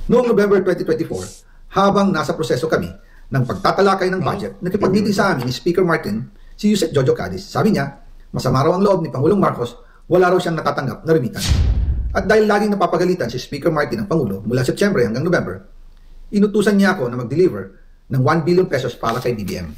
Noong November 2024, habang nasa proseso kami ng pagtatalakay ng budget, nakipag-meeting sa amin ni Speaker Martin, si Yusek Jojo Cadiz. Sabi niya, masama raw ang loob ni Pangulong Marcos, wala raw siyang natatanggap na remittance. At dahil laging napapagalitan si Speaker Martin ng Pangulo mula Setyembre hanggang November, inutusan niya ako na mag-deliver ng 1 billion pesos para kay BBM.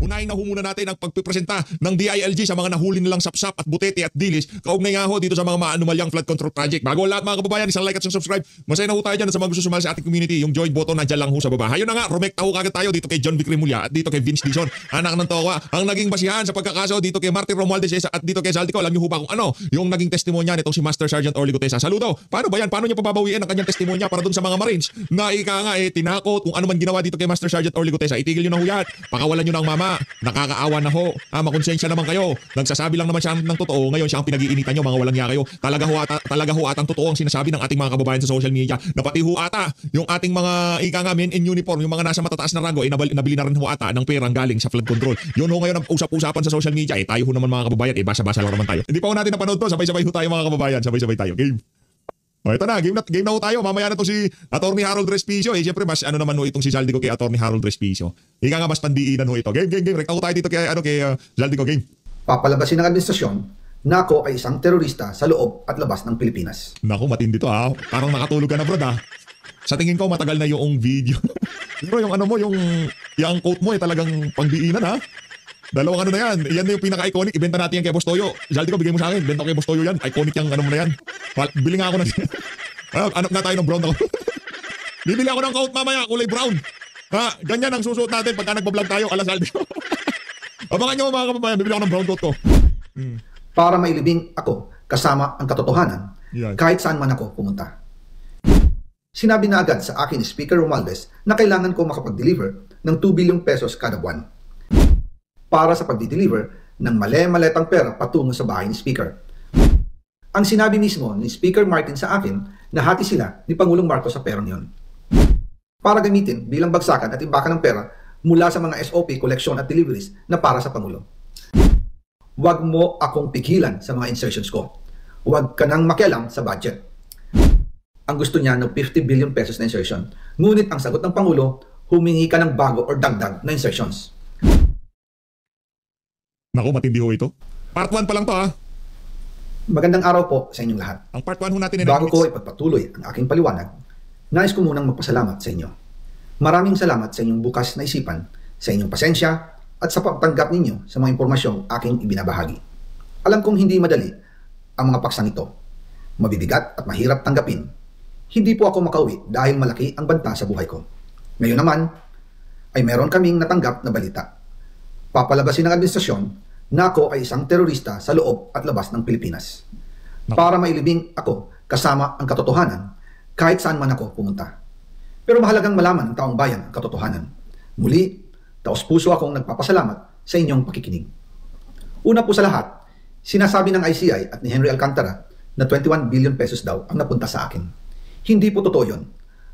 Unahin na ho muna natin ang pagpipresenta ng DILG sa mga nahuli nilang sapsap at butete at dilis. Kaugnay nga ho dito sa mga maanumalyang flood control project. Bago lahat mga kababayan, isang like at isang subscribe. Masaya na ho tayo dyan sa mga gusto sumali sa ating community. Yung join button nandiyan lang ho sa baba. Ayun na nga, rumekta ho kagad tayo dito kay John Vic Remulla at dito kay Vince Dizon. Anak ng Towa. Ang naging basihan sa pagkakaso dito kay Martin Romualdez at dito kay Zaldico. Alam niyo ho ba kung ano yung naging testimonya nitong si Master Sergeant Orly Gutesa. Saludo. Paano ba yan? Paano niya pababawiin ang kanyang testimonya para dun sa mga Marines na ika nga tinakot kung ano man ginawa dito kay Master Sergeant Orly Gutesa. Itigil niyo na ho yan. Pakawalan niyo na ang mama. Nakakaawa na ho. Makonsensya naman kayo. Nagsasabi lang naman siya ng totoo. Ngayon siya ang pinag-iinitan nyo, mga walang niya kayo. Talaga ho atang totoo ang sinasabi ng ating mga kababayan sa social media. Na pati ho ata, yung ating mga ika nga men in uniform, yung mga nasa matataas na rango, nabili na rin ho ata ng perang galing sa flood control. Yun ho ngayon ang usap-usapan sa social media. Tayo ho naman mga kababayan, basa-basa lang naman tayo. Hindi pa ho natin napanood to. Sabay-sabay ho tayo mga kababayan. Sabay-sabay tayo. Game. O ito na, game na ho tayo. Mamaya na to si Attorney Harold Respicio. Siyempre mas ano naman ho itong si Zaldico kay Attorney Harold Respicio. Ika nga mas pandiinan ho ito. Game. Rekta ho tayo dito kay Zaldico. Game. Papalabasin ng administrasyon na ako ay isang terorista sa loob at labas ng Pilipinas. Naku, matindi to ha. Parang nakatulog ka na bro ha. Sa tingin ko matagal na yung video. Pero yung ano mo, yung quote mo talagang pangdiinan ha. Dalawang ano na yan. Yan na yung pinaka-iconic. Ibenta natin yan kay Boss Toyo. Zaldico, bigay mo sa akin. Benta ko kay Boss Toyo yan. Iconic yung ano mo na yan. Bili nga ako ng... Anak na tayo ng brown ako. Bibili ako ng coat mamaya. Kulay brown. Ha? Ganyan ang susuot natin pagka nagbablog tayo. Ala Zaldico. Abangan nyo mga kababayan. Bibili ako ng brown coat ko. Para mailibing ako kasama ang katotohanan kahit saan man ako pumunta. Sinabi na agad sa akin ni Speaker Romualdez na kailangan ko makapag-deliver ng 2 billion pesos kada buwan para sa pagdi-deliver ng male-maletang pera patungo sa bahay ni Speaker. Ang sinabi mismo ni Speaker Martin sa akin na hati sila ni Pangulong Marcos sa perang yon para gamitin bilang bagsakan at imbakan ng pera mula sa mga SOP, collection at deliveries na para sa Pangulo. Huwag mo akong pigilan sa mga insertions ko. Huwag ka nang makialam sa budget. Ang gusto niya ng 50 billion pesos na insertion. Ngunit ang sagot ng Pangulo, humingi ka ng bago or dagdag na insertions. Naku, matindi ho ito. Part 1 pa lang to ha. Magandang araw po sa inyong lahat. Ang part 1 ho natin bago ko ipagpatuloy ang aking paliwanag, nais ko munang magpasalamat sa inyo. Maraming salamat sa inyong bukas na isipan, sa inyong pasensya, at sa pagtanggap ninyo sa mga impormasyong aking ibinabahagi. Alam kong hindi madali ang mga paksang ito. Mabibigat at mahirap tanggapin. Hindi po ako makauwi dahil malaki ang banta sa buhay ko. Ngayon naman, ay meron kaming natanggap na balita. Papalabasin ng administrasyon na ako ay isang terorista sa loob at labas ng Pilipinas. Para mailibing ako kasama ang katotohanan kahit saan man ako pumunta. Pero mahalagang malaman ng taong bayan ang katotohanan. Muli, taos-puso akong nagpapasalamat sa inyong pakikinig. Una po sa lahat, sinasabi ng ICI at ni Henry Alcantara na 21 billion pesos daw ang napunta sa akin. Hindi po totoo yun.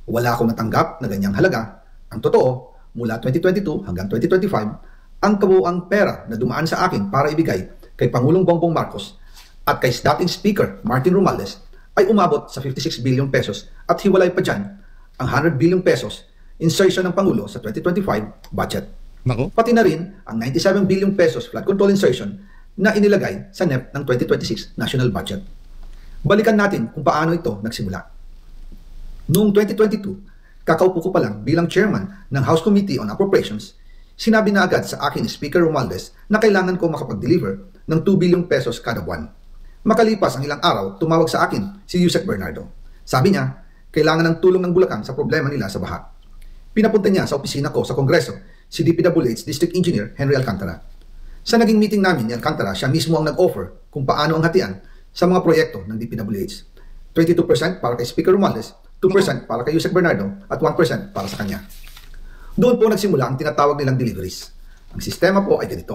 Wala akong natanggap na ganyang halaga. Ang totoo, mula 2022 hanggang 2025, ang kabuuang pera na dumaan sa akin para ibigay kay Pangulong Bongbong Marcos at kay dating Speaker Martin Romualdez ay umabot sa 56 billion pesos at hiwalay pa dyan ang 100 billion pesos insertion ng Pangulo sa 2025 budget. Nako. Pati na rin ang 97 billion pesos flood control insertion na inilagay sa NEP ng 2026 national budget. Balikan natin kung paano ito nagsimula. Noong 2022, kakaupo ko pa lang bilang chairman ng House Committee on Appropriations, sinabi na agad sa akin ni Speaker Romualdez na kailangan ko makapag-deliver ng 2 billion pesos kada buwan. Makalipas ang ilang araw, tumawag sa akin si Yusek Bernardo. Sabi niya, kailangan ng tulong ng Bulacan sa problema nila sa baha. Pinapunta niya sa opisina ko sa Kongreso si DPWH District Engineer Henry Alcantara. Sa naging meeting namin ni Alcantara, siya mismo ang nag-offer kung paano ang hatian sa mga proyekto ng DPWH. 22% para kay Speaker Romualdez, 2% para kay Yusek Bernardo at 1% para sa kanya. Doon po nagsimula ang tinatawag nilang deliveries. Ang sistema po ay ganito.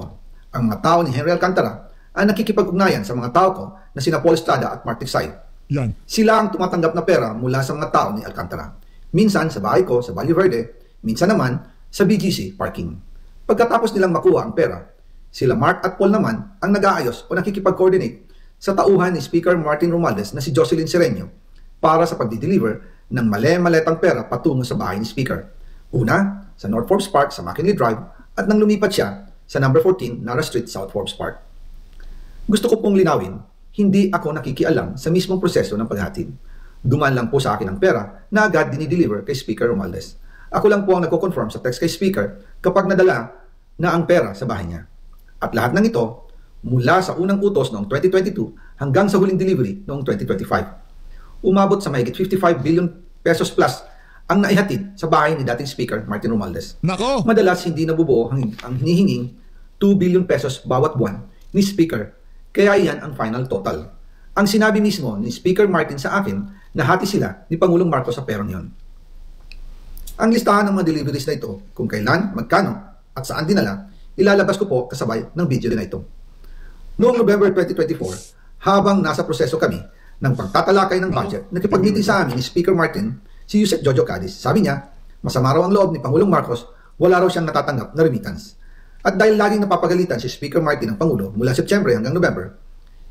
Ang mga tao ni Henry Alcantara ay nakikipag-ugnayan sa mga tao ko na sina Paul Estrada at Mark Ticsay. Yan. Sila ang tumatanggap na pera mula sa mga tao ni Alcantara. Minsan sa bahay ko sa Valle Verde, minsan naman sa BGC parking. Pagkatapos nilang makuha ang pera, sila Mark at Paul naman ang nag-aayos o nakikipag-coordinate sa tauhan ni Speaker Martin Romualdez na si Jocelyn Sereno para sa pagdi-deliver ng male-maletang pera patungo sa bahay ni Speaker. Una, sa North Forbes Park sa McKinley Drive at nang lumipat siya sa number 14 Nara Street, South Forbes Park. Gusto ko pong linawin, hindi ako nakikialam sa mismong proseso ng paghatid. Dumaan lang po sa akin ang pera na agad dinideliver kay Speaker Romualdez. Ako lang po ang nagko-confirm sa text kay Speaker kapag nadala na ang pera sa bahay niya. At lahat ng ito, mula sa unang utos noong 2022 hanggang sa huling delivery noong 2025. Umabot sa mahigit 55 billion pesos plus ang naihatid sa bahay ni dating Speaker Martin Romualdez. Nako! Madalas hindi nabubuo ang hinihinging 2 billion pesos bawat buwan ni Speaker, kaya iyan ang final total. Ang sinabi mismo ni Speaker Martin sa akin na hati sila ni Pangulong Marcos sa perang yon. Ang listahan ng mga deliveries na ito, kung kailan, magkano, at saan dinala, ilalabas ko po kasabay ng video na ito. Noong November 2024, habang nasa proseso kami ng pagtatalakay ng budget, nakipag-meeting sa amin ni Speaker Martin si Yusek Jojo Cadiz. Sabi niya, masama raw ang loob ni Pangulong Marcos, wala raw siyang natatanggap na remittance. At dahil laging napapagalitan si Speaker Martin ng Pangulo mula Setyembre hanggang November,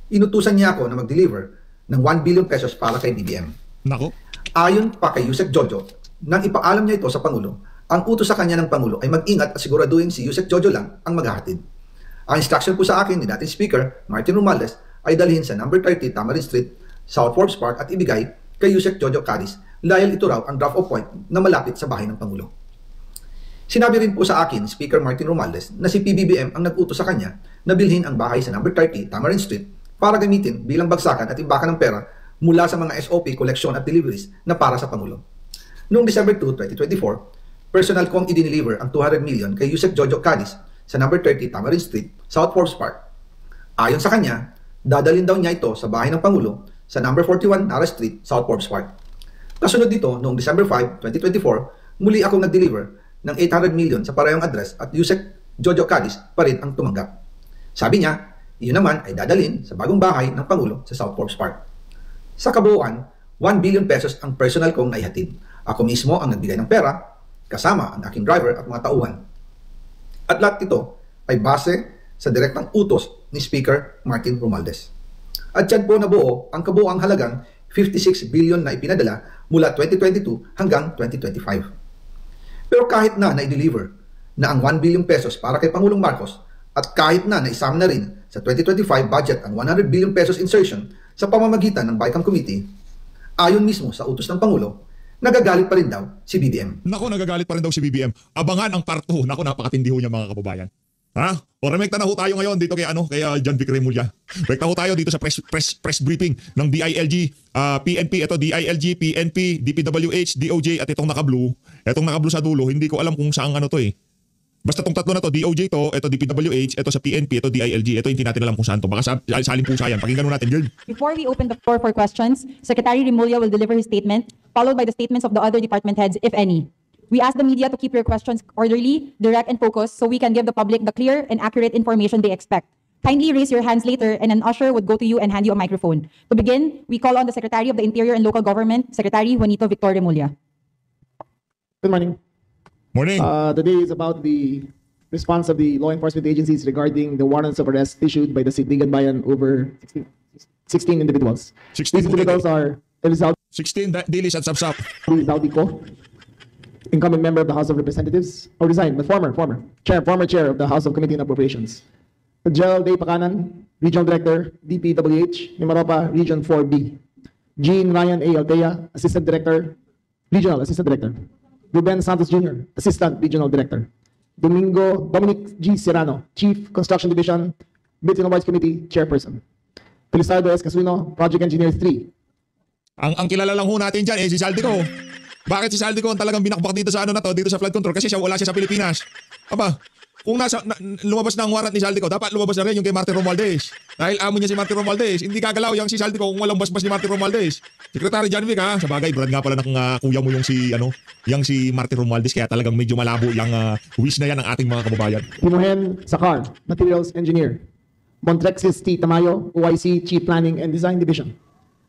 inutusan niya ako na mag-deliver ng 1 billion pesos para kay BBM. Nako! Ayon pa kay Yusek Jojo, nang ipaalam niya ito sa Pangulo, ang utos sa kanya ng Pangulo ay mag-ingat at siguraduhin si Yusek Jojo lang ang maghahatid. Ang instruction po sa akin ni dating Speaker Martin Romualdez ay dalhin sa number 30 Tamarin Street, South Forbes Park at ibigay kay Yusek Jojo Cadiz dahil ito raw ang draft of point na malapit sa bahay ng Pangulo. Sinabi rin po sa akin Speaker Martin Romualdez na si PBBM ang nag-utos sa kanya na bilhin ang bahay sa number 30 Tamarin Street para gamitin bilang bagsakan at imbakan ng pera mula sa mga SOP, collection at deliveries na para sa Pangulo. Noong December 2, 2024, personal kong i-deliver ang 200 million kay Yusek Jojo Cadiz sa number 30 Tamarin Street, South Forbes Park. Ayon sa kanya, dadalhin daw niya ito sa bahay ng Pangulo sa number 41 Nara Street, South Forbes Park. Kasunod dito, noong December 5, 2024, muli akong nag-deliver ng 800 million sa parehong address at Yusek Jojo Cadiz pa rin ang tumanggap. Sabi niya, iyon naman ay dadalhin sa bagong bahay ng Pangulo sa South Forbes Park. Sa kabuuan, 1 billion pesos ang personal kong naihatid. Ako mismo ang nagbigay ng pera, kasama ang aking driver at mga tauhan. At lahat ito ay base sa direktang utos ni Speaker Martin Romualdez. At dyan po nabuo ang kabuuang halagang 56 billion na ipinadala mula 2022 hanggang 2025. Pero kahit na na-deliver na ang 1 billion pesos para kay Pangulong Marcos at kahit na naisama na rin sa 2025 budget ang 100 billion pesos insertion sa pamamagitan ng BICAM Committee, ayon mismo sa utos ng Pangulo, nagagalit pa rin daw si BBM. Nako, nagagalit pa rin daw si BBM. Abangan ang part 2. Nako, napakatindi ho niya mga kababayan. Ha? O remekta na ho tayo ngayon dito kay John Vic Remulla. Rekta ho tayo dito sa press briefing ng DILG, PNP, ito DILG, PNP, DPWH, DOJ at itong naka-blue. Itong naka-blue sa dulo, hindi ko alam kung saan ano to eh. Basta itong tatlo na to, DOJ to, ito DPWH, ito sa PNP, ito DILG, ito hindi natin alam kung saan to. Baka salin pusa yan. Pakinggan natin, Jern. Before we open the floor for questions, Secretary Remulla will deliver his statement, followed by the statements of the other department heads, if any. We ask the media to keep your questions orderly, direct, and focused so we can give the public the clear and accurate information they expect. Kindly raise your hands later and an usher would go to you and hand you a microphone. To begin, we call on the Secretary of the Interior and Local Government, Secretary Juanito Victor Remulla. Good morning. Morning. Today is about the response of the law enforcement agencies regarding the warrants of arrest issued by the Sigdigan Bayan over 16 individuals. 16 These individuals are Elizalde 16 dilis at sapsap. Zaldico, incoming member of the House of Representatives, or resigned, but former chair of the House of Committee on Appropriations. Gerald A. Pacanan, Regional Director, DPWH, Mimaropa, Region 4B. Jean Ryan A. Altea, Assistant Director, Regional Assistant Director. Ruben Santos Jr., Assistant Regional Director. Dominic G. Serrano, Chief Construction Division, Bids and Awards Committee, Chairperson. Felizardo S. Casuino, Project Engineer 3. Ang kilala lang ho natin dyan si Saldico. Bakit si Saldico ang talagang binakbak dito sa dito sa flood control? Kasi wala siya sa Pilipinas. Aba, kung lumabas na ang warrant ni Saldico, dapat lumabas na rin yung kay Martin Romualdez. Dahil amo niya si Martin Romualdez. Hindi gagalaw yung si Saldico kung walang basbas ni Martin Romualdez. Secretary John Vic sa bagay, brad nga pala ng kuya mo yung si Martin Romualdez, kaya talagang medyo malabo yung wish na yan ng ating mga kababayan. Timohen Sakar, Materials Engineer. Montrexis T. Tamayo, OIC Chief Planning and Design Division.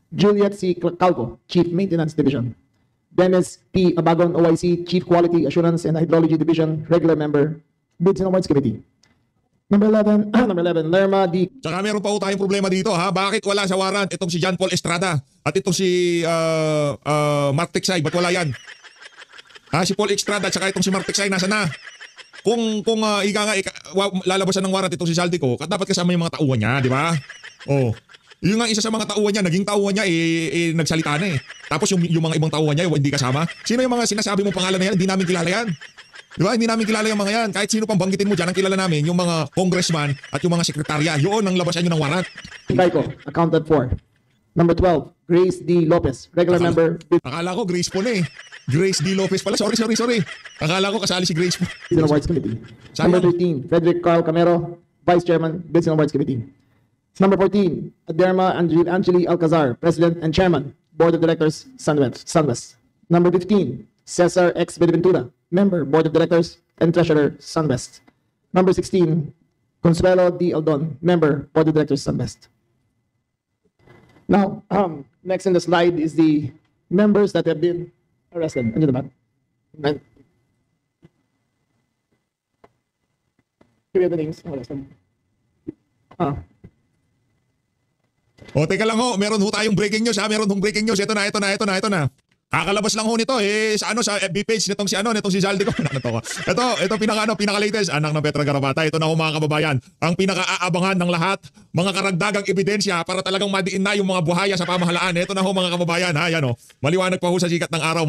Juliet C. Calvo, Chief Maintenance Division. Dennis P. Abagon, OIC Chief Quality Assurance and Hydrology Division, Regular Member, Bids and Awards Committee. Number 11, number 11, Lerma D. Tsaka meron pa ho tayong problema dito ha. Bakit wala sa warrant itong si John Paul Estrada at itong si Mark Tiksay? Ba't wala yan? Ha, si Paul Estrada at saka itong si Mark Tiksay nasa na? Kung lalabasan ng warrant itong si Zaldico, dapat kasama yung mga tauhan niya, di ba? Oh. Yung nga isa sa mga tauhan niya, naging tauhan niya nagsalita na eh. Tapos yung mga ibang tauhan niya hindi kasama. Sino yung mga sinasabi mong pangalan na yan? Hindi namin kilala yan. Di ba? Hindi namin kilala yung mga yan. Kahit sino pang banggitin mo dyan, ang kilala namin yung mga congressman at yung mga sekretarya. Yun ang labasan nyo ng warrant. Geico, accounted for. Number 12, Grace D. Lopez, regular member, Akala ko Grace po na eh. Grace D. Lopez pala. Sorry. Akala ko kasali si Grace po. Business Awards Committee. Sayang. Number 13, Frederick Carl Camero, Vice Chairman, Business Awards Committee. Number 14, Aderma Angeli Alcazar, President and Chairman, Board of Directors, Sunwest. Number 15, Cesar X. Benaventura, Member, Board of Directors and Treasurer, Sunwest. Number 16, Consuelo D. Aldon, Member, Board of Directors, Sunwest. Now, next in the slide is the members that have been arrested. Ano naman? Here we have the names. O teka lang ho, meron ho tayong breaking news ha. Meron hong breaking news. Ito na. Kakalabas lang ho nito sa FB page nitong si Zaldico. Ito pinaka-latest anak ng Petra Garapata. Ito na ho mga kababayan, ang pinaka-aabangan ng lahat, mga karagdagang ebidensya para talagang madiin na yung mga buhaya sa pamahalaan. Ito na ho mga kababayan ha, yan ho. Maliwanag pa ho sa sikat ng araw,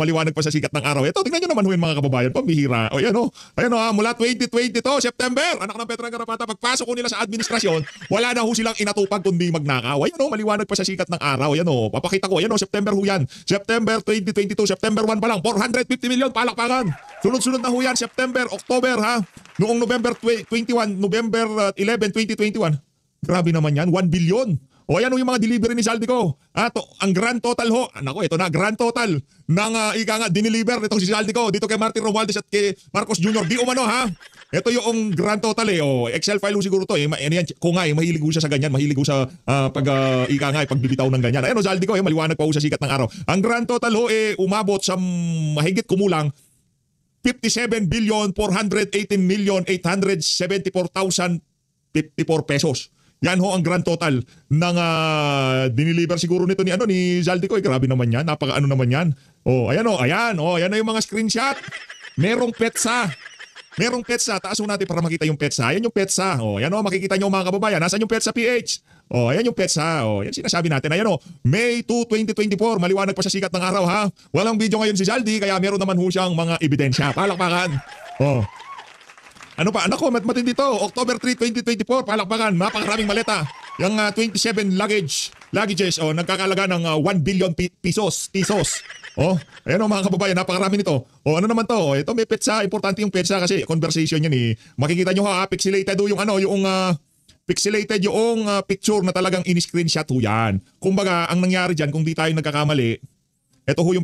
Ito tingnan niyo naman ho yung mga kababayan, pambihira. O yan ho. Ayan ho, mula 2022 September, anak ng Petra Garapata, pagpasok ko nila sa administrasyon, wala na ho silang inatupag kundi magnakaw. Ayan ho, maliwanag pa sa sikat ng araw. Ayan ho, papakita ko. Ayan ho, September ho yan. September 2022, September 1 pa lang, 450 million, palakpakan. Sunod-sunod na ho yan, September, October ha. Noong November 11, 2021. Grabe naman yan, 1 billion. O yan ho yung mga delivery ni Zaldico. Ang grand total ho, ito na, grand total ng dineliver nitong si Zaldico dito kay Martin Romualdez at kay Marcos Jr. Di umano ha. Ito yung grand total Excel file ho siguro to mahilig ho siya sa ganyan, mahilig ho sa pagbibitaw ng ganyan. Ayan o Zaldico, maliwanag pa ho sa sikat ng araw. Ang grand total ho umabot sa mahigit kumulang 57,418,874,054 pesos. Yan ho ang grand total ng dineliver siguro nito ni Zaldico. Grabe naman yan, napaka-ano naman yan. Ayan na yung mga screenshot. Merong petsa. Taas ho natin para makita yung petsa. Ayan yung petsa. Ayan makikita nyo mga kababayan. Nasaan yung petsa PH? Ayan yung petsa. Yan sinasabi natin. Ayan May 2, 2024. Maliwanag pa sa sikat ng araw ha. Walang video ngayon si Zaldi kaya meron naman ho siyang mga ebidensya. Palakpakan. Ano pa? Anak ko, matindi to. October 3, 2024. Palakpakan. Napakaraming maleta. Yung 27 luggages. Nagkakalaga ng 1 billion pesos. Ayan mga kababayan, napakarami nito. Ano naman to? Ito may petsa. Importante yung petsa kasi conversation yan Makikita nyo pixelated yung picture na talagang in-screenshot ho yan. Kumbaga, ang nangyari dyan, kung di tayo nagkakamali, ito ho yung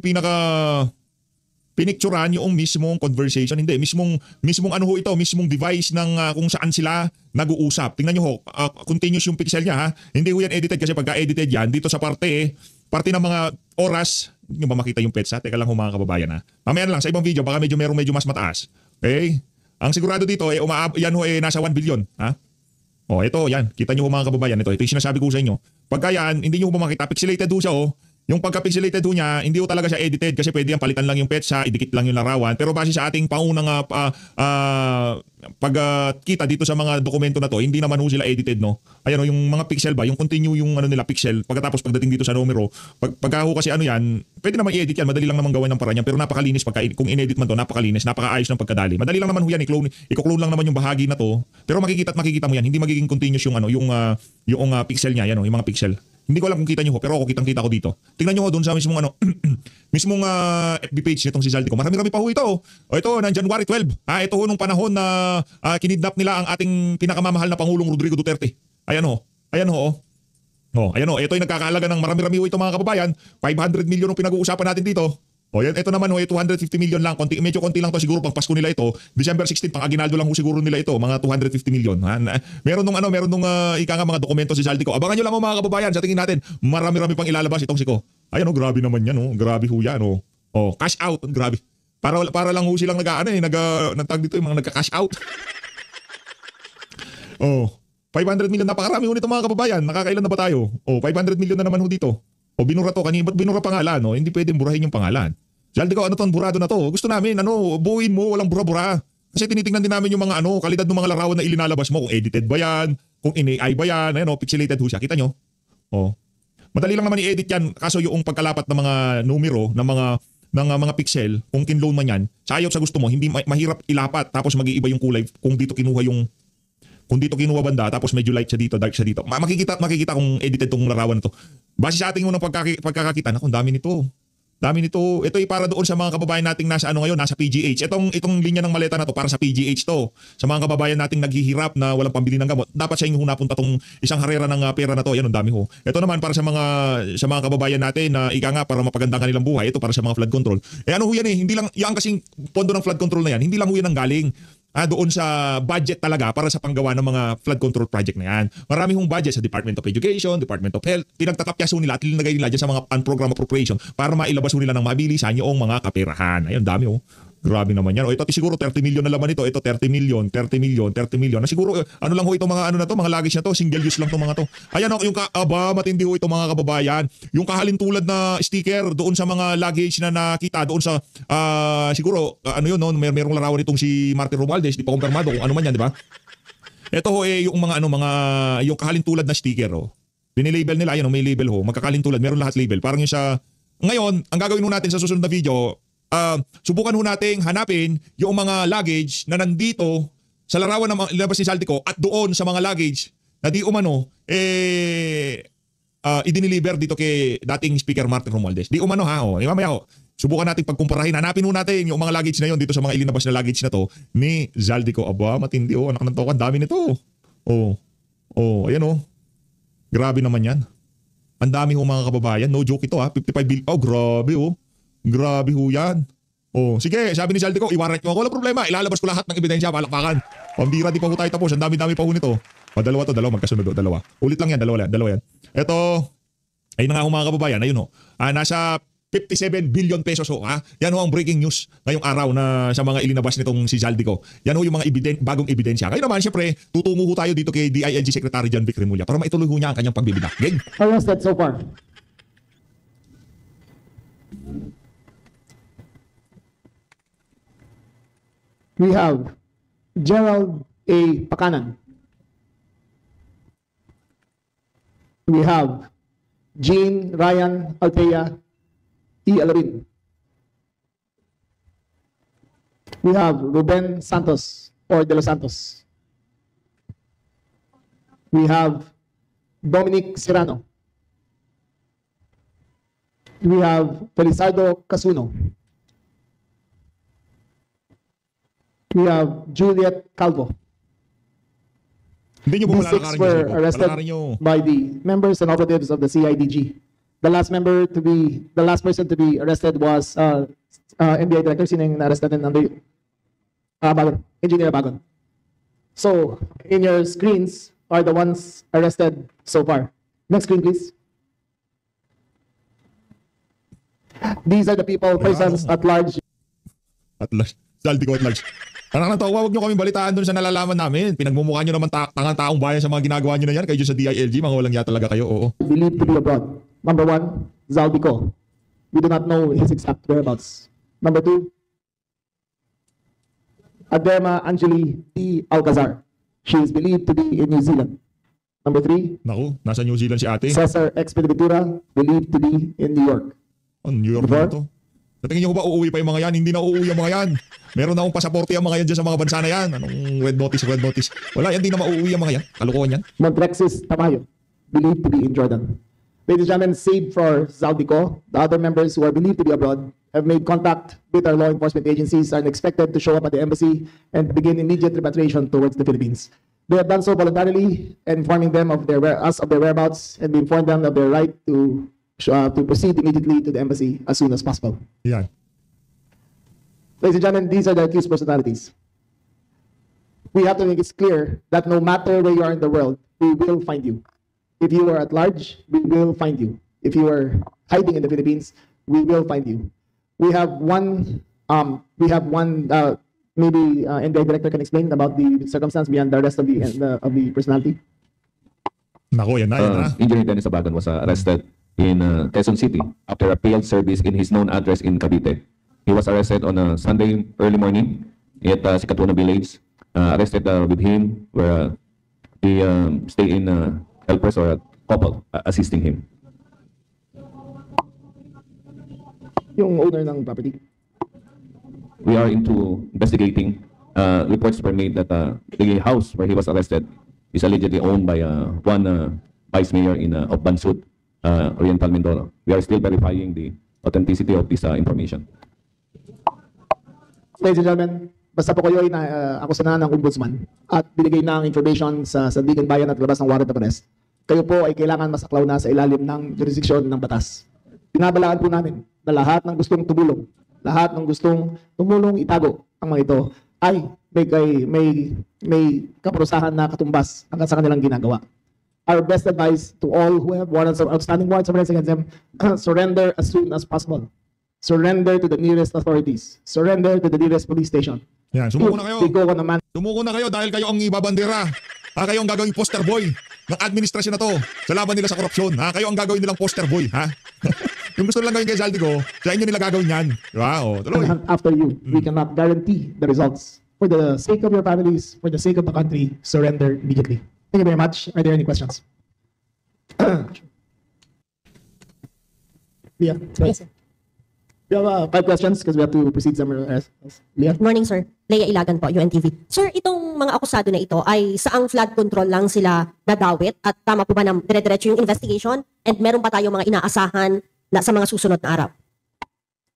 pinicturan yung mismong conversation. Hindi, mismong mismong device ng kung saan sila nag-uusap. Tingnan nyo ho, continuous yung pixel niya ha. Hindi ho yan edited kasi pagka-edited yan, dito sa parte ng mga oras, hindi ba makita yung petsa? Teka lang ho mga kababayan ha. Mamaya na lang, sa ibang video, baka medyo mas mataas. Okay? Ang sigurado dito, yan ho nasa 1 billion. Ha? Ito, yan. Kita nyo ho mga kababayan. Ito yung sinasabi ko sa inyo. Pagka yan, hindi nyo ho makita. Pixelated ho siya Yung pagka-pixelated ho niya, hindi ho talaga siya edited kasi pwede yan palitan lang yung petsa, idikit lang yung larawan. Pero base sa ating paunang pagkita dito sa mga dokumento na to, hindi naman ho sila edited Ayan yung mga pixel ba, yung continue yung nila pixel. Pagkatapos pagdating dito sa numero, pagka ho kasi yan, pwede naman i-edit yan, madali lang naman gawan ng paraan yan. Pero napakalinis kung in-edit man to, napakalinis, napakaayos ng pagkadali. Madali lang naman ho yan, i-clone lang naman yung bahagi na to. Pero makikita mo yan, hindi magiging continuous yung pixel niya, yung mga pixel. Hindi ko alam kung kita nyo ho, pero ako kitang-kita ko dito. Tingnan nyo ho doon sa mismong mismong FB page nitong si Zaldico. Marami-rami pa ho ito. Ito, ng January 12. Ito ho nung panahon na kinidnap nila ang ating pinakamamahal na Pangulong Rodrigo Duterte. Ayan ho. Ito yung nagkakahalaga ng marami-rami ho ito mga kababayan. 500 million ang pinag-uusapan natin dito. Ito naman 250 million lang. Medyo konti lang to siguro pang Pasko nila ito. December 16 pang aginaldo lang ho siguro nila ito, mga 250 million. Meron nung mga dokumento si Zaldico. Abangan niyo lang mga kababayan, sa tingin natin, marami-rami pang ilalabas itong siko. Ayan grabe naman yan Grabe ho yan cash out, grabe. Para lang ho silang nagtag dito yung mga nagka-cash out. Oh, 500 million, napakarami ho nito mga kababayan. Nakakailan na ba tayo? Oh, 500 million na naman ho dito. O binura to, kanina ba't binura pangalan? No? Hindi pwedeng burahin yung pangalan. Zaldico, ano to, burado na to. Gusto namin, buuin mo, walang bura-bura. Kasi tinitingnan din namin yung mga kalidad ng mga larawan na ilinalabas mo. Kung edited ba yan, kung in-AI ba yan, pixelated ho siya. Kita nyo? Oh. Madali lang naman i-edit yan. Kaso yung pagkalapat ng mga numero, ng mga pixel, kung kinloan man yan, sa ayaw sa gusto mo, hindi mahirap ilapat. Tapos mag-iiba yung kulay kung dito kinuha banda, tapos medyo light siya dito, dark siya dito. Makikita kung edited tong larawan na to. Base sa ating unang pagkakakita, naku, dami nito. Dami nito. Ito ay para doon sa mga kababayan nating nasa ngayon, nasa PGH. Itong linya ng maleta na to para sa PGH to. Sa mga kababayan nating naghihirap na walang pambili ng gamot, dapat sa inyo napunta tong isang harera ng pera na to. Yan, ang dami ho. Ito naman para sa mga kababayan natin na ika nga para mapaganda ang kanilang buhay. Ito para sa mga flood control. Ano ho yan hindi lang yan kasing pondo ng flood control na yan, hindi lang ho yan ang galing doon sa budget talaga para sa panggawa ng mga flood control project na yan. Marami hong budget sa Department of Education, Department of Health. Pinagtatapyas nila at linagay nila dyan sa mga unprogram appropriation para mailabas nila ng mabilisan yung mga kaperahan. Ayun, dami Grabe naman yan. Ito siguro 30 million na laman ito. Ito 30 million. Na siguro ano lang ho itong mga na to, mga luggage na to, single use lang itong mga to. Ayan yung matindi ho itong mga kababayan. Yung kahalintulad na sticker doon sa mga luggage na nakita doon sa siguro merong larawan itong si Martin Romualdez, di pa kumpirmado kung ano man yan, di ba? Ito ho yung mga yung kahalintulad na sticker Binilabel nila, ayan may label ho, magkakalintulad, meron lahat label. Parang yung sa ngayon, ang gagawin ho natin sa susunod na video, subukan ho nating hanapin yung mga luggage na nandito sa larawan ng labas ni Zaldico at doon sa mga luggage na di umano idiniliver dito kay dating Speaker Martin Romualdez. Di umano mamaya subukan nating pagkumparahin. Hanapin ho natin yung mga luggage na yon dito sa mga ilinabas na luggage na to ni Zaldico. Aba, matindi anak ng tokan, dami nito. Ayan Grabe naman yan. Ang dami ho mga kababayan. No joke ito 55 billion. Grabe Grabe ho yan. Sige, sabi ni Zaldico, i-warrant nyo ako. Walang problema, ilalabas ko lahat ng ebidensya, palakpakan. Pambira, di pa ho tayo tapos. Ang dami-dami pa ho nito. Dalawa magkasunod dalawa. Ulit lang yan, dalawa yan. Ito, ayun na nga ho mga kababayan, ayun nasa 57 billion pesos Yan ho ang breaking news ngayong araw na sa mga ilinabas nitong si Zaldico. Yan ho yung mga bagong ebidensya. Ngayon naman, syempre, tutungo ho tayo dito kay DILG Secretary John Vic Remulla para maituloy ho niya ang kanyang pagbibida. Gang! Arrested so far. We have Gerald A. Pakanan. We have Jean Ryan Altea E. Alarin. We have Ruben Santos or De Los Santos. We have Dominic Serrano. We have Felizardo Casuno. We have Juliet Calvo. Hindi nyo po These six were arrested by the members and operatives of the CIDG. The last person to be arrested was NBI Director, sino yung na-arrested under Bagon, Engineer Bagon. So, in your screens are the ones arrested so far. Next screen, please. These are the persons at large. At large. Zaldico at large. Anak ng tawa, huwag nyo kaming balitaan dun sa nalalaman namin. Pinagmumukha nyo naman tangang taong bayan sa mga ginagawa nyo na yan. Kayo sa DILG, mga walang talaga kayo. Believed to be abroad. Number 1, Zaldico. We do not know his exact whereabouts. Number 2, Adema Angeli D. Alcazar. She is believed to be in New Zealand. Number 3, Naku, nasa New Zealand si ate. Cesar Expeditura, believed to be in New York. New York na to. Sa tingin nyo ba uuwi pa yung mga yan? Hindi na uuwi yung mga yan. Meron na akong pasaporte ang mga yan dyan sa mga bansa na yan. Anong red notice? Wala yan, hindi na mauuwi yung mga yan. Kalukuhan yan. Montrexis Tamayo, believed to be in Jordan. Ladies and gentlemen, save for Zaldico. The other members who are believed to be abroad have made contact with our law enforcement agencies and expected to show up at the embassy and begin immediate repatriation towards the Philippines. They have done so voluntarily, informing them of their whereabouts, and we inform them of their right to proceed immediately to the embassy as soon as possible. Yan. Ladies and gentlemen, these are the accused personalities. We have to make it clear that no matter where you are in the world, we will find you. If you are at large, we will find you. If you are hiding in the Philippines, we will find you. We have one maybe NBI director can explain about the circumstance beyond the rest of the personality. Nako, yan na. Engineer Dennis Abagan was arrested in Quezon City after a failed service in his known address in Cavite. He was arrested on a Sunday early morning at Sikatuna Village. Arrested with him where he stay in helpers or a couple assisting him. Yung owner ng property. We are into investigating. Reports were made that the house where he was arrested is allegedly owned by one vice mayor of Bansud, Oriental Mindoro. We are still verifying the authenticity of this information. Ladies and gentlemen, basta po kayo ay ako sana ng ombudsman at binigay na ang information sa Sandigan Bayan at labas ng warrant of arrest, kayo po ay kailangan masaklaw na sa ilalim ng jurisdiksyon ng batas. Pinabalaan po namin na lahat ng gustong tumulong, lahat ng gustong tumulong itago ang mga ito ay may kaparusahan na katumbas hanggang sa kanilang ginagawa. Our best advice to all who have warrants of outstanding warrants of arrest against them, surrender as soon as possible. Surrender to the nearest authorities. Surrender to the nearest police station. Yan, sumuko na kayo. Bigo ko naman. Sumuko na kayo dahil kayo ang ibabandera. Kayo ang gagawing poster boy ng administrasyon na to sa laban nila sa korupsyon. Kayo ang gagawin nilang poster boy. Yung gusto nilang gawin kay Zaldigo, sa inyo nila gagawin yan. Diba? Tuloy. After you, we cannot guarantee the results. For the sake of your families, for the sake of the country, surrender immediately. Thank you very much. Are there any questions? Yeah. Yes, sir. We have 5 questions because we have to proceed somewhere else. Leah? Good morning, sir. Leia Ilagan po, UNTV. Sir, itong mga akusado na ito ay saang flood control lang sila dadawit at tama po ba na dire-diretso yung investigation and meron pa tayong mga inaasahan na sa mga susunod na araw?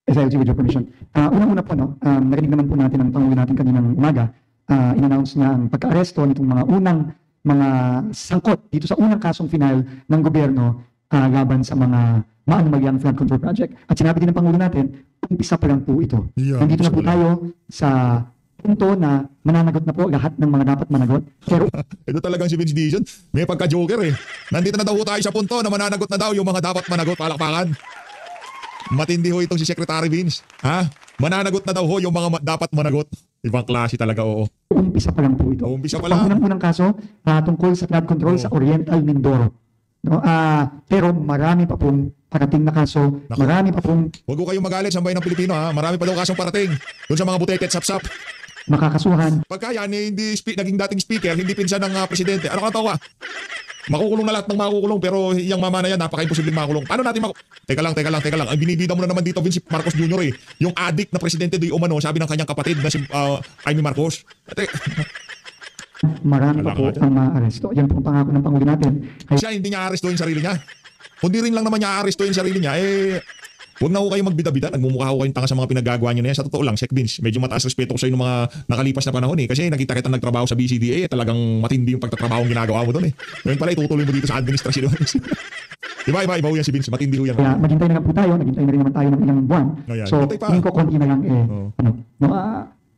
SILG, with your permission. Unang-una po, narinig naman po natin ang Pangulo natin kaninang umaga. In-announce niya ang pagka-aresto nitong mga unang mga sangkot dito sa unang kasong final ng gobyerno laban sa mga maanumalyang flood control project. At sinabi din ng Pangulo natin, umpisa pa lang po ito. Yeah, Nandito na po tayo sa punto na mananagot na po lahat ng mga dapat managot. Pero Ito talagang si Vince Dizon. May pagka-joker eh. Nandito na daw tayo sa punto na mananagot na daw yung mga dapat managot. Palakpakan. Matindi ho itong si Secretary Vince. Mananagot na daw ho yung mga dapat managot. Ibang klase talaga, oo. umpisa pa lang po ito. Umpisa pa lang. Ang unang kaso tungkol sa flood control sa Oriental Mindoro. No, pero marami pa pong parating na kaso. Naku. Marami pa pong Huwag ko kayong magalit sa bayan ng Pilipino Marami pa daw kasong parating. Doon sa mga butete at sapsap. makakasuhan. Pagka yan, hindi naging dating speaker, hindi pinsan ng presidente. Ano ka tawa? Makukulong na lahat ng makukulong pero yung mama na yan, napaka-imposibleng makulong. Paano natin Teka lang. Ang binibida mo na naman dito, Vince Marcos Jr. Yung addict na presidente doy umano, sabi ng kanyang kapatid na si Jaime Marcos. Marami pa po Wala ka ang maaresto. Yan po ang pangako ng Pangulo natin. Kaya Siya hindi niya arestuhin sarili niya. Kundi rin lang naman niya arestuhin sarili niya, huwag na ho kayo magbida-bida. Nagmumukha ho kayong tanga sa mga pinagagawa niyo na yan. Sa totoo lang, Sec Vince, medyo mataas respeto ko sa inyo mga nakalipas na panahon Kasi nakita kita nagtrabaho sa BCDA, talagang matindi yung pagtatrabaho ang ginagawa mo doon Ngayon pala, itutuloy mo dito sa administrasyon. Iba ho yan si Vince, matindi ho yan. maghintay na lang po tayo. Naghintay na rin naman tayo ng ilang buwan. Ayan, So, hintay pa. tingin ko konti na lang Oo.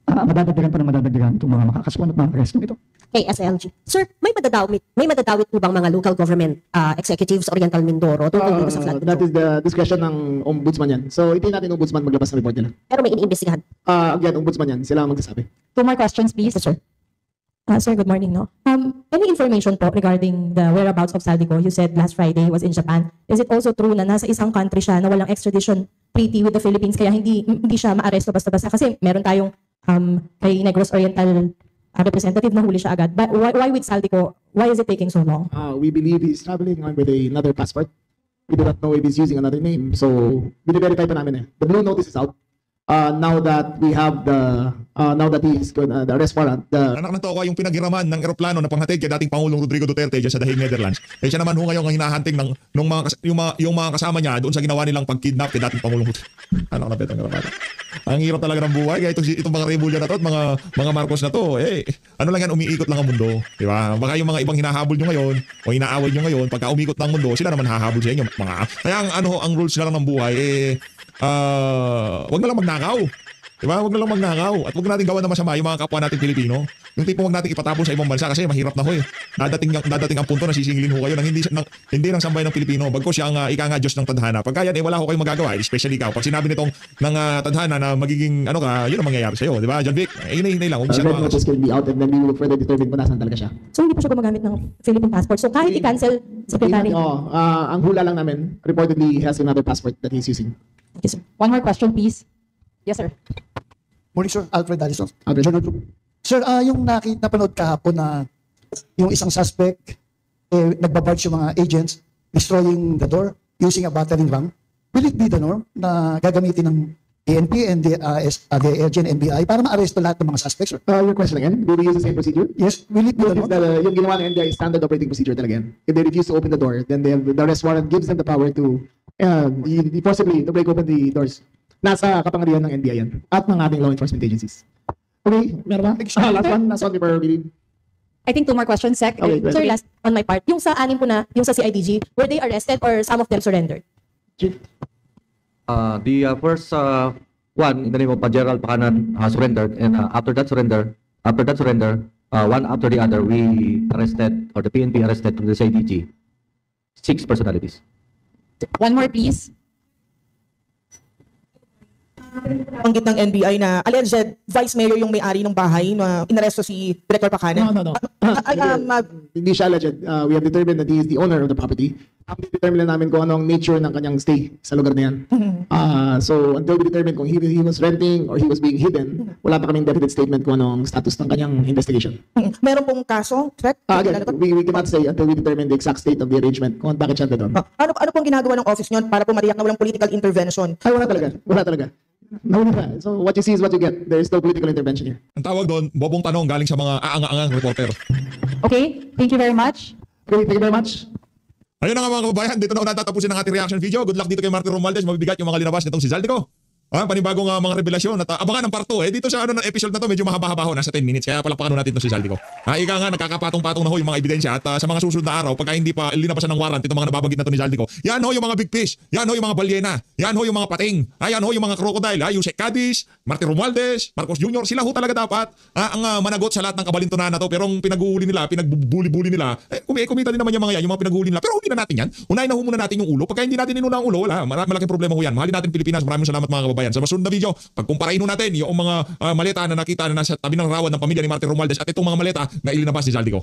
madadagdagan pa ng madadagdagan itong mga makakasuhan at mga arresto ito. Kay SLG. Sir, may madadawit po bang mga local government executives Oriental Mindoro tungkol dito sa flood That control? is the discretion ng ombudsman yan. So, itin natin ombudsman maglabas ng report nila. Pero may iniimbestigahan. Again, ombudsman yan. Sila ang magsasabi. 2 more questions, please. Yes, sir. Sir, good morning. No? Any information po regarding the whereabouts of Saldico? You said last Friday he was in Japan. Is it also true na nasa isang country siya na walang extradition treaty with the Philippines kaya hindi siya maaresto basta-basta? Kasi meron tayong kay Negros Oriental representative na huli siya agad. But why with Saldico? Why is it taking so long? We believe he's traveling with another passport. We do not know if he's using another name. So, bine-verify pa namin The blue notice is out. Now that we have now that he is the arrest warrant, Anak ng toko yung pinaghiraman ng eroplano na panghatid kay dating Pangulong Rodrigo Duterte dyan sa The Hague, Netherlands. Siya naman ho ngayon ang hinahanting ng yung mga kasama niya doon sa ginawa nilang pagkidnap kay dating Pangulong Rodrigo. Anak na betang eroplano. Ang hirap talaga ng buhay kaya itong mga rebulya na to at mga Marcos na to, ano lang yan, umiikot lang ang mundo, di ba? Baka yung mga ibang hinahabol nyo ngayon o inaaway nyo ngayon, pagka umikot ng mundo, sila naman hahabol sa inyo. Kaya ang rules na lang ng buhay, wag na lang magnakaw. Diba? Huwag na lang magnakaw. At huwag natin gawa na masama yung mga kapwa natin Pilipino. Yung tipong huwag natin ipatapon sa ibang bansa kasi mahirap na ho eh. Dadating ang punto na sisingilin ho kayo ng hindi ng sambay ng Pilipino. Bagko siya ang ika nga Diyos ng tadhana. Pagka yan, wala ho kayong magagawa. Especially ikaw. Pag sinabi nitong ng tadhana na magiging yun ang mangyayari sa'yo. Diba? John Vic, hinay lang. Huwag siya Red notice can be out and then we will further determine kung nasan talaga siya. So hindi po siya gumagamit ng Philippine passport. So kahit i-cancel, Secretary. Ang hula lang namin, reportedly he has another passport that he's using. Thank you, sir. One more question, please. Yes, sir. Morning, sir. Alfred Allison. Alfred. Journal Group. Sir, yung napanood kahapon na yung isang suspect, nagbabarge yung mga agents, destroying the door using a battering ram. Will it be the norm na gagamitin ng PNP and the LG and NBI para ma-arresto lahat ng mga suspects? Sir? Your question again, will we use the same procedure? Yes, will it be the norm? Yung ginawa ng NBI is standard operating procedure talaga yan. If they refuse to open the door, then the arrest warrant gives them the power to possibly to break open the doors. Nasa kapangyarihan ng NBI yan at ng ating law enforcement agencies. Okay, meron ba? Last one before we leave. I think 2 more questions, Sec. Okay, Sir, last on my part. Yung sa anim po na, yung sa CIDG, were they arrested or some of them surrendered? The first one in the name of Gerald Pakanan surrendered, and after that surrender, one after the other, we arrested, or the PNP arrested through the CIDG 6 personalities. One more, please. Banggit ng NBI na alleged vice mayor yung may-ari ng bahay na inaresto si Director Pakanan. No. Hindi siya alleged. We have determined that he is the owner of the property. Ang determine lang namin kung ano ang nature ng kanyang stay sa lugar na yan. So until we determine kung he was renting or he was being hidden, wala pa kaming definite statement kung ano ang status ng kanyang investigation. Meron pong kaso, Sec? Again, we cannot say until we determine the exact state of the arrangement kung bakit siya doon. Ano pong ginagawa ng office nyo para pumariyak na walang political intervention? Ay, wala talaga. No. So what you see is what you get. There is no political intervention here. Ang tawag doon, bobong tanong galing sa mga aanga-angang reporter. Okay, thank you very much. Okay, thank you very much. Ayun na nga mga kababayan, dito na natatapusin ang ating reaction video. Good luck dito kay Martin Romualdez. Mabibigat yung mga linabas nitong si Zaldico. Panibagong mga revelasyon at abangan ng part 2. Dito sa ng episode na to medyo mahaba-haba ho, nasa 10 minutes. Kaya palakpakan natin ito si Zaldico. Ika nga nagkakapatong-patong na ho yung mga ebidensya at sa mga susunod na araw pagka hindi pa linabasan ng warrant itong mga nababanggit na to ni Zaldico. Yan ho yung mga big fish. Yan ho yung mga balyena. Yan ho yung mga pating. Yan ho yung mga crocodile. Yung Cadiz, Martin Romualdez, Marcos Jr. Sila ho talaga dapat ang managot sa lahat ng kabalintunan na to. Pero ang pinaguhuli nila, pinagbubuli nila, kumita din naman yung mga yan, yung mga pinaguhuli nila. Pero huli na natin yan. Unahin na ho muna natin yung ulo. Pagka hindi natin inuna ang ulo, wala. Malaking problema ho yan. Mahalin natin Pilipinas. Maraming salamat mga kababayan. Sa masunod na video, pagkumparahin natin yung mga maleta na nakita na nasa tabi ng rawan ng pamilya ni Martin Romualdez at itong mga maleta na ilinabas ni Zaldico.